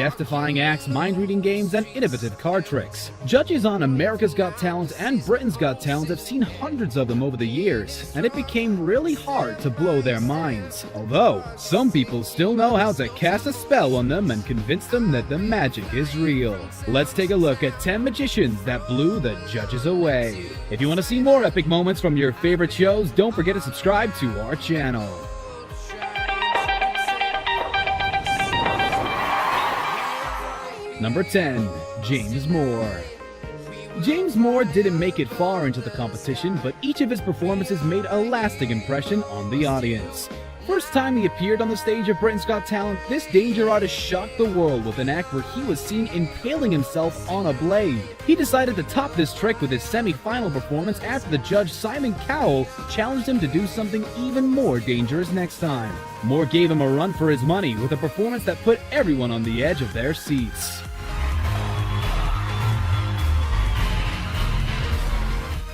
death-defying acts, mind-reading games, and innovative card tricks. Judges on America's Got Talent and Britain's Got Talent have seen hundreds of them over the years, and it became really hard to blow their minds. Although, some people still know how to cast a spell on them and convince them that the magic is real. Let's take a look at 10 magicians that blew the judges away. If you want to see more epic moments from your favorite shows, don't forget to subscribe to our channel. Number 10. James Moore. James Moore didn't make it far into the competition, but each of his performances made a lasting impression on the audience. First time he appeared on the stage of Britain's Got Talent, this danger artist shocked the world with an act where he was seen impaling himself on a blade. He decided to top this trick with his semi-final performance after the judge Simon Cowell challenged him to do something even more dangerous next time. Moore gave him a run for his money with a performance that put everyone on the edge of their seats.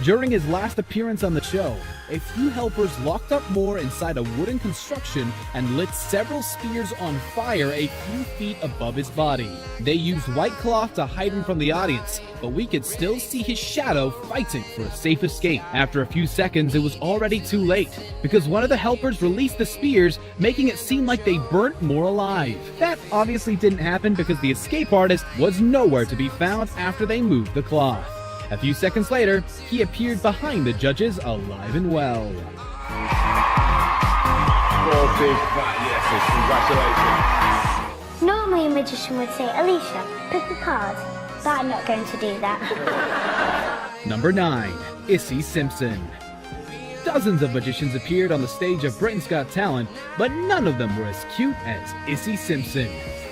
During his last appearance on the show, a few helpers locked up Moore inside a wooden construction and lit several spears on fire a few feet above his body. They used white cloth to hide him from the audience, but we could still see his shadow fighting for a safe escape. After a few seconds, it was already too late, because one of the helpers released the spears, making it seem like they burnt Moore alive. That obviously didn't happen because the escape artist was nowhere to be found after they moved the cloth. A few seconds later, he appeared behind the judges alive and well. 4 big fat yeses, congratulations. Normally a magician would say, Alicia, pick a card, but I'm not going to do that. Number 9. Issy Simpson. Dozens of magicians appeared on the stage of Britain's Got Talent, but none of them were as cute as Issy Simpson.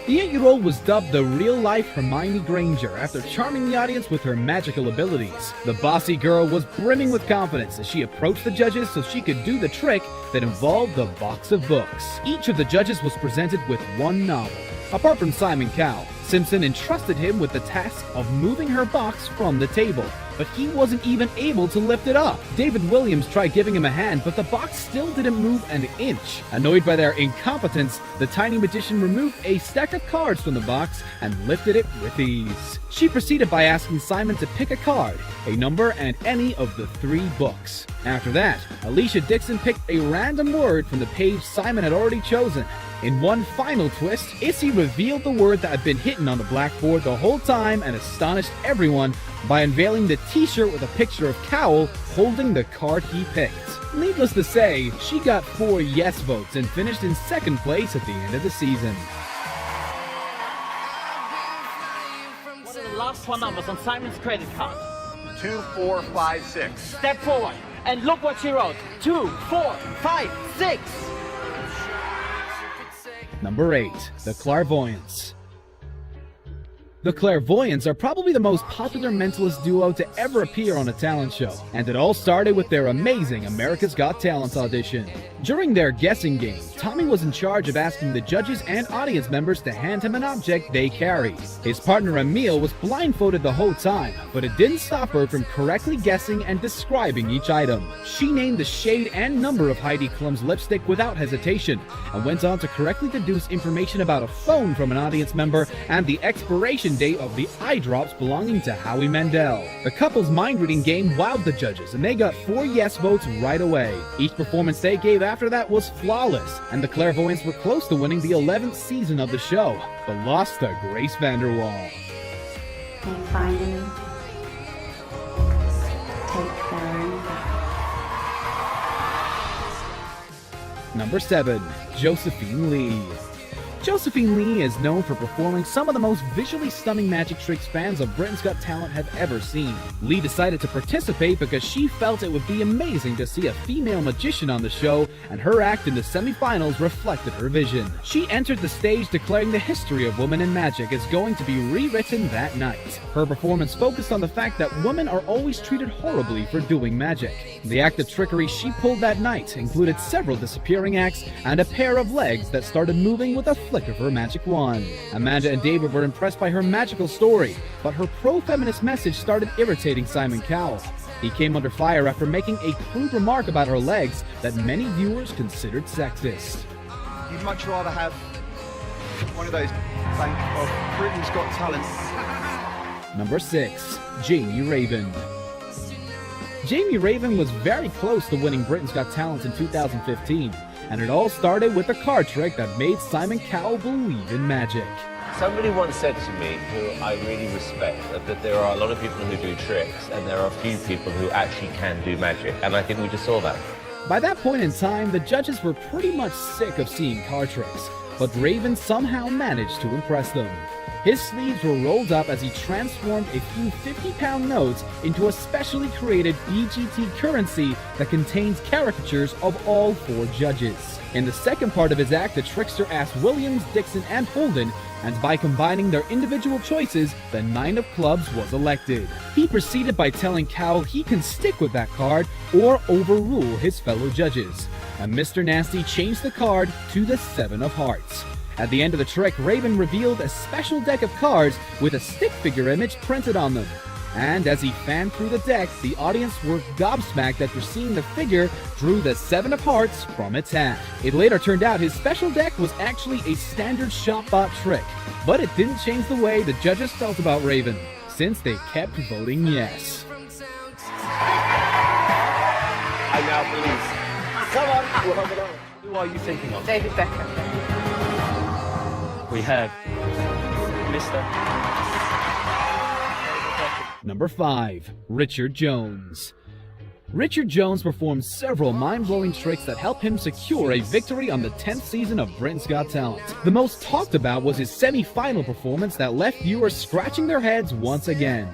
The 8-year-old was dubbed the real-life Hermione Granger after charming the audience with her magical abilities. The bossy girl was brimming with confidence as she approached the judges so she could do the trick that involved the box of books. Each of the judges was presented with one novel. Apart from Simon Cowell, Simpson entrusted him with the task of moving her box from the table, but he wasn't even able to lift it up. David Williams tried giving him a hand, but the box still didn't move an inch. Annoyed by their incompetence, the tiny magician removed a stack of cards from the box and lifted it with ease. She proceeded by asking Simon to pick a card, a number, and any of the 3 books. After that, Alicia Dixon picked a random word from the page Simon had already chosen. In one final twist, Issy revealed the word that had been hidden on the blackboard the whole time and astonished everyone by unveiling the t-shirt with a picture of Cowell holding the card he picked. Needless to say, she got 4 yes votes and finished in 2nd place at the end of the season. What are the last 4 numbers on Simon's credit card? 2456. Step forward and look what she wrote. 2, 4, 5, 6. Number 8. The Clairvoyants. The Clairvoyants are probably the most popular mentalist duo to ever appear on a talent show, and it all started with their amazing America's Got Talent audition. During their guessing game, Tommy was in charge of asking the judges and audience members to hand him an object they carried. His partner Emile was blindfolded the whole time, but it didn't stop her from correctly guessing and describing each item. She named the shade and number of Heidi Klum's lipstick without hesitation, and went on to correctly deduce information about a phone from an audience member and the expiration date of the eye drops belonging to Howie Mandel. The couple's mind-reading game wowed the judges, and they got 4 yes votes right away. Each performance they gave after that was flawless, and the Clairvoyants were close to winning the 11th season of the show, but lost to Grace VanderWaal. And finally, take their own back. Number 7. Josephine Lee. Josephine Lee is known for performing some of the most visually stunning magic tricks fans of Britain's Got Talent have ever seen. Lee decided to participate because she felt it would be amazing to see a female magician on the show, and her act in the semi-finals reflected her vision. She entered the stage declaring the history of women in magic is going to be rewritten that night. Her performance focused on the fact that women are always treated horribly for doing magic. The act of trickery she pulled that night included several disappearing acts and a pair of legs that started moving with a flick of her magic wand. Amanda and David were impressed by her magical story, but her pro-feminist message started irritating Simon Cowell. He came under fire after making a crude remark about her legs that many viewers considered sexist. You'd much rather have One of those bank of Britain's Got Talent. Number 6. Jamie Raven. Jamie Raven was very close to winning Britain's Got Talent in 2015, and it all started with a card trick that made Simon Cowell believe in magic. Somebody once said to me, who I really respect, that there are a lot of people who do tricks and there are a few people who actually can do magic, and I think we just saw that. By that point in time, the judges were pretty much sick of seeing card tricks, but Raven somehow managed to impress them. His sleeves were rolled up as he transformed a few 50-pound notes into a specially created BGT currency that contains caricatures of all 4 judges. In the second part of his act, the trickster asked Williams, Dixon, and Holden, and by combining their individual choices, the 9 of clubs was elected. He proceeded by telling Cowell he can stick with that card or overrule his fellow judges. And Mr. Nasty changed the card to the 7 of hearts. At the end of the trick, Raven revealed a special deck of cards with a stick figure image printed on them. And as he fanned through the deck, the audience were gobsmacked after seeing the figure drew the 7 of hearts from its hat. It later turned out his special deck was actually a standard shop-bought trick, but it didn't change the way the judges felt about Raven, since they kept voting yes. I now believe. Come on, we'll hug it on. Who are you thinking of? David Beckham. We have Mr. Number 5. Richard Jones. Richard Jones performed several mind-blowing tricks that helped him secure a victory on the 10th season of Britain's Got Talent. The most talked about was his semi-final performance that left viewers scratching their heads once again.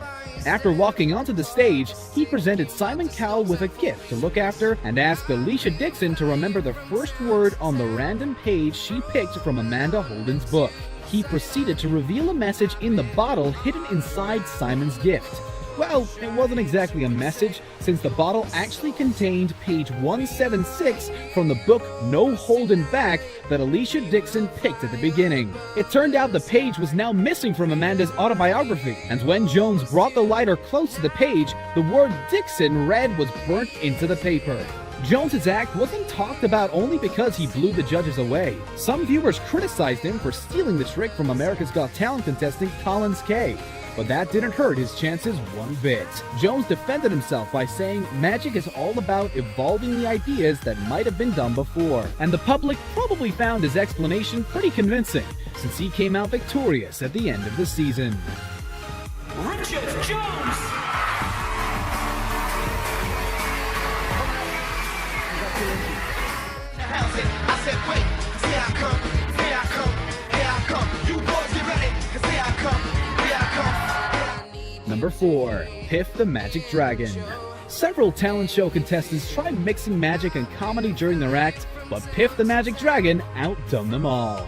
After walking onto the stage, he presented Simon Cowell with a gift to look after and asked Alicia Dixon to remember the first word on the random page she picked from Amanda Holden's book. He proceeded to reveal a message in the bottle hidden inside Simon's gift. Well, it wasn't exactly a message, since the bottle actually contained page 176 from the book No Holding Back that Alicia Dixon picked at the beginning. It turned out the page was now missing from Amanda's autobiography, and when Jones brought the lighter close to the page, the word Dixon red was burnt into the paper. Jones's act wasn't talked about only because he blew the judges away. Some viewers criticized him for stealing the trick from America's Got Talent contestant Collins Kay, but that didn't hurt his chances one bit. Jones defended himself by saying magic is all about evolving the ideas that might have been done before, and the public probably found his explanation pretty convincing, since he came out victorious at the end of the season. Richard Jones! I said, wait, here I come, here I come, here I come. You boys get ready, 'cause here I come, here I come. Number 4. Piff the Magic Dragon. Several talent show contestants tried mixing magic and comedy during their act, but Piff the Magic Dragon outdone them all.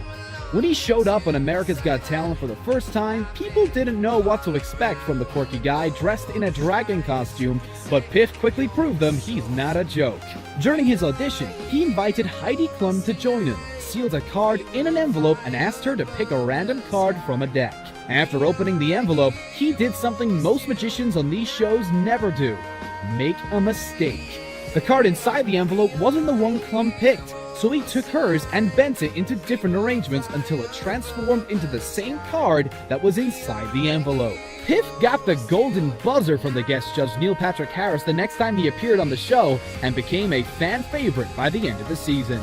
When he showed up on America's Got Talent for the first time, people didn't know what to expect from the quirky guy dressed in a dragon costume, but Piff quickly proved them he's not a joke. During his audition, he invited Heidi Klum to join him, sealed a card in an envelope, and asked her to pick a random card from a deck. After opening the envelope, he did something most magicians on these shows never do: make a mistake. The card inside the envelope wasn't the one Klum picked, so he took hers and bent it into different arrangements until it transformed into the same card that was inside the envelope. Piff got the golden buzzer from the guest judge Neil Patrick Harris the next time he appeared on the show and became a fan favorite by the end of the season.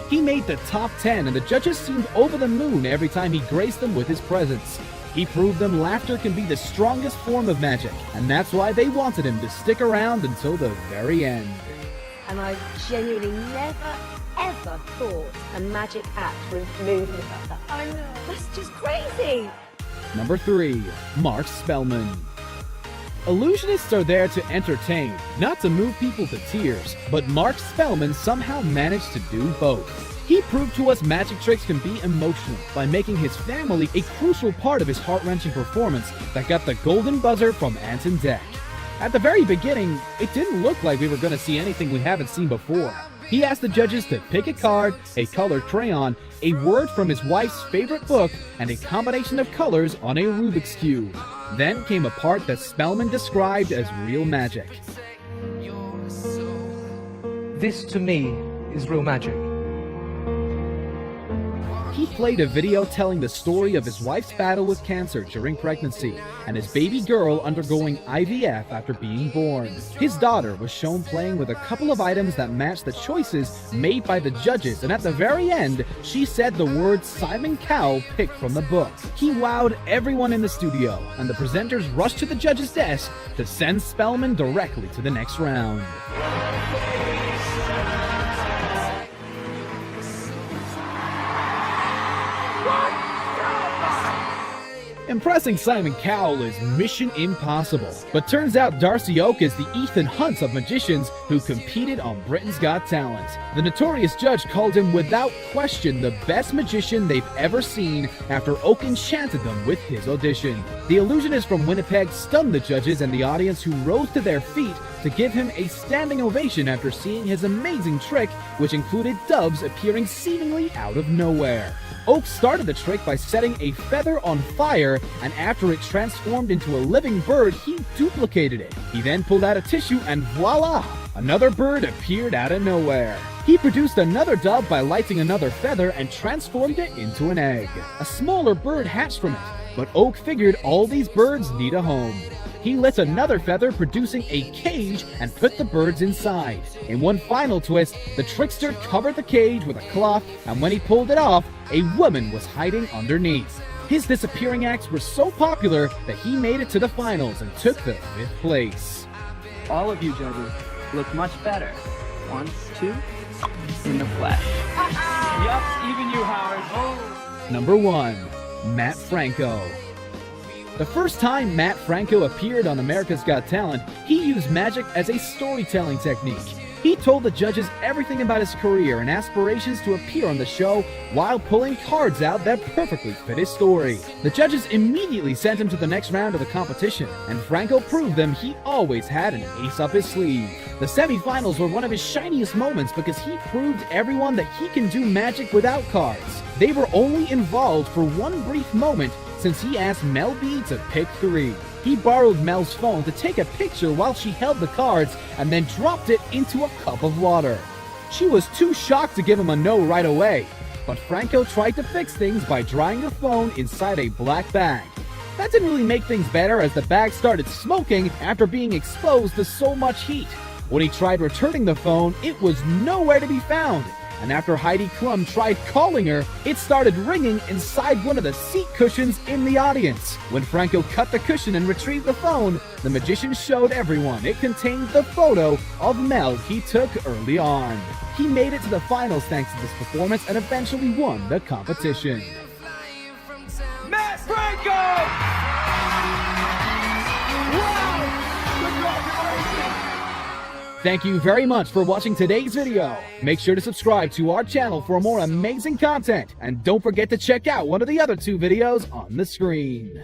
He made the top 10 and the judges seemed over the moon every time he graced them with his presence. He proved them laughter can be the strongest form of magic, and that's why they wanted him to stick around until the very end. And I genuinely never, ever thought a magic act would move me like that. I know. That's just crazy. Number 3. Mark Spellman. Illusionists are there to entertain, not to move people to tears, but Mark Spellman somehow managed to do both. He proved to us magic tricks can be emotional by making his family a crucial part of his heart-wrenching performance that got the golden buzzer from Anton Deck. At the very beginning, it didn't look like we were going to see anything we haven't seen before. He asked the judges to pick a card, a colored crayon, a word from his wife's favorite book, and a combination of colors on a Rubik's Cube. Then came a part that Spellman described as real magic. This, to me, is real magic. He played a video telling the story of his wife's battle with cancer during pregnancy and his baby girl undergoing IVF after being born. His daughter was shown playing with a couple of items that matched the choices made by the judges, and at the very end, she said the words Simon Cowell picked from the book. He wowed everyone in the studio, and the presenters rushed to the judge's desk to send Spellman directly to the next round. Impressing Simon Cowell is mission impossible, but turns out Darcy Oak is the Ethan Hunt of magicians who competed on Britain's Got Talent. The notorious judge called him without question the best magician they've ever seen after Oak enchanted them with his audition. The illusionist from Winnipeg stunned the judges and the audience, who rose to their feet to give him a standing ovation after seeing his amazing trick, which included doves appearing seemingly out of nowhere. Oak started the trick by setting a feather on fire, and after it transformed into a living bird, he duplicated it. He then pulled out a tissue and voila! Another bird appeared out of nowhere. He produced another dove by lighting another feather and transformed it into an egg. A smaller bird hatched from it, but Oak figured all these birds need a home. He lit another feather, producing a cage, and put the birds inside. In one final twist, the trickster covered the cage with a cloth, and when he pulled it off, a woman was hiding underneath. His disappearing acts were so popular that he made it to the finals and took the 5th place. All of you judges look much better. 1, 2, in the flesh. Yup, even you, Howard. Number 1. Matt Franco. The first time Matt Franco appeared on America's Got Talent, he used magic as a storytelling technique. He told the judges everything about his career and aspirations to appear on the show while pulling cards out that perfectly fit his story. The judges immediately sent him to the next round of the competition, and Franco proved them he always had an ace up his sleeve. The semifinals were one of his shiniest moments because he proved everyone that he can do magic without cards. They were only involved for one brief moment, since he asked Mel B to pick 3. He borrowed Mel's phone to take a picture while she held the cards and then dropped it into a cup of water. She was too shocked to give him a no right away, but Franco tried to fix things by drying her phone inside a black bag. That didn't really make things better, as the bag started smoking after being exposed to so much heat. When he tried returning the phone, it was nowhere to be found. And after Heidi Klum tried calling her, it started ringing inside one of the seat cushions in the audience. When Franco cut the cushion and retrieved the phone, the magician showed everyone it contained the photo of Mel he took early on. He made it to the finals thanks to this performance and eventually won the competition. Matt Franco! Wow! Congratulations! Thank you very much for watching today's video. Make sure to subscribe to our channel for more amazing content, and don't forget to check out one of the other 2 videos on the screen.